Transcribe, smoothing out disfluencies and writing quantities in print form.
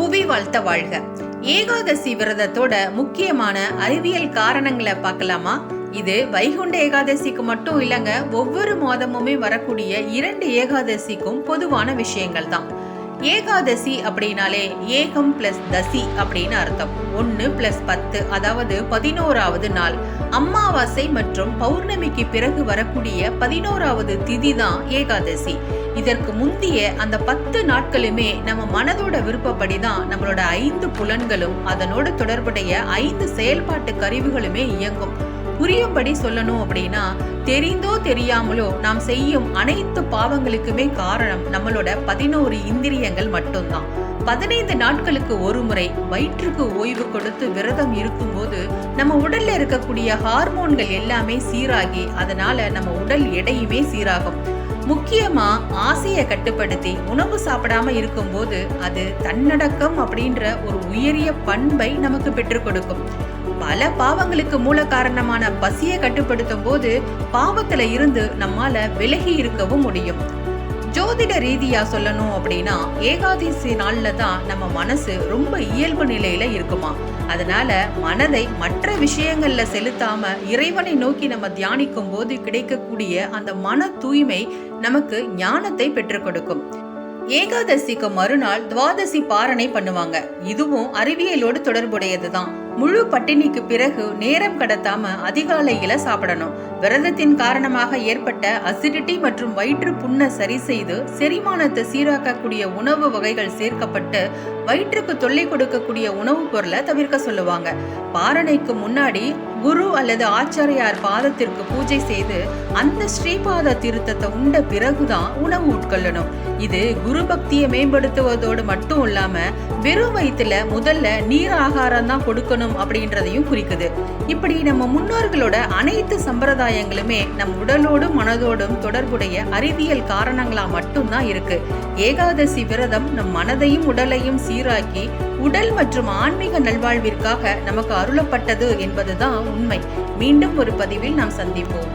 புவி வாழ்த்த வாழ்க. ஏகாதசி விரதத்தோட முக்கியமான அறிவியல் காரணங்களை பார்க்கலாமா? இது வைகுண்ட ஏகாதசிக்கு மட்டும் இல்லைங்க, ஒவ்வொரு மாதமுமே வரக்கூடிய 2 ஏகாதசிக்கும் பொதுவான விஷயங்கள் தான். ஏகாதசி அப்படின்னாலே ஏகம் பிளஸ் தசி அப்படின்னு அர்த்தம். 1 + 10, அதாவது 11வது நாள். அமாவாசை மற்றும் பௌர்ணமிக்கு பிறகு வரக்கூடிய 11வது திதி தான் ஏகாதசி. இதற்கு முந்திய அந்த 10 நாட்களுமே நம்ம மனதோட விருப்பப்படி தான் நம்மளோட 5 புலன்களும் அதனோட தொடர்புடைய 5 செயல்பாட்டு கருவிகளுமே இயங்கும். புரியும்படி சொல்லணும் அப்படின்னா, தெரிந்தோ தெரியாமலோ நாம் செய்யும் அனைத்து பாவங்களுக்குமே காரணம் நம்மளோட 11 இந்திரியங்கள் மட்டும்தான். 15 நாட்களுக்கு ஒரு முறை வயிற்றுக்கு ஓய்வு கொடுத்து விரதம் இருக்கும்போது நம்ம உடல்ல இருக்கக்கூடிய ஹார்மோன்கள் எல்லாமே சீராகி அதனால நம்ம உடல் எடையுமே சீராகும். முக்கியமா ஆசையை கட்டுப்படுத்தி உணவு சாப்பிடாம இருக்கும்போது அது தன்னடக்கம் அப்படின்ற ஒரு உயரிய பண்பை நமக்கு பெற்றுக் கொடுக்கும். பல பாவங்களுக்கு மூல காரணமான பசியை கட்டுப்படுத்தும் போது பாவத்துல இருந்து நம்மால விலகி இருக்கவும் முடியும். ஜோதிட ரீதியா சொல்லணும் அப்படின்னா, ஏகாதசி நாள்ல தான் நம்ம மனசு ரொம்ப இயல்பு நிலையில இருக்குமா. அதனால மனதை மற்ற விஷயங்கள்ல செலுத்தாம இறைவனை நோக்கி நம்ம தியானிக்கும் போது கிடைக்கக்கூடிய அந்த மன தூய்மை நமக்கு ஞானத்தை பெற்றுக் கொடுக்கும். ஏகாதசிக்கு மறுநாள் துவாதசி பாரணை பண்ணுவாங்க. இதுவும் அறிவியலோடு தொடர்புடையதுதான். முழு பட்டினிக்கு பிறகு நேரம் கடத்தாம அதிகாலையில சாப்பிடணும். விரதத்தின் காரணமாக ஏற்பட்ட அசிடிட்டி மற்றும் வயிற்று புண்ணை சரி செய்து செரிமானத்தை சீராக்கக்கூடிய உணவு வகைகள் சேர்க்கப்பட்டு வயிற்றுக்கு தொல்லை கொடுக்கக்கூடிய உணவுப் பொருளை தவிர்க்க சொல்லுவாங்க. பாரணைக்கு முன்னாடி குரு அல்லது ஆச்சாரியார் பாதத்திற்கு பூஜை செய்து அந்த ஸ்ரீபாத திருத்தத்தை உண்ட பிறகுதான் உணவு உட்கொள்ளணும். இது குரு பக்தியை மேம்படுத்துவதோடு மட்டும் இல்லாம வெறும் வயிற்றுல முதல்ல நீர் ஆகாரம் தான் கொடுக்கணும் அப்படின்றதையும் குறிக்குது. இப்படி நம்ம முன்னோர்களோட அனைத்து சம்பிரதாயங்களுமே நம் உடலோடும் மனதோடும் தொடர்புடைய அறிவியல் காரணங்களா மட்டும்தான் இருக்கு. ஏகாதசி விரதம் நம் மனதையும் உடலையும் சீராக்கி உடல் மற்றும் ஆன்மீக நல்வாழ்விற்காக நமக்கு அருளப்பட்டது என்பதுதான் உண்மை. மீண்டும் ஒரு பதிவில் நாம் சந்திப்போம்.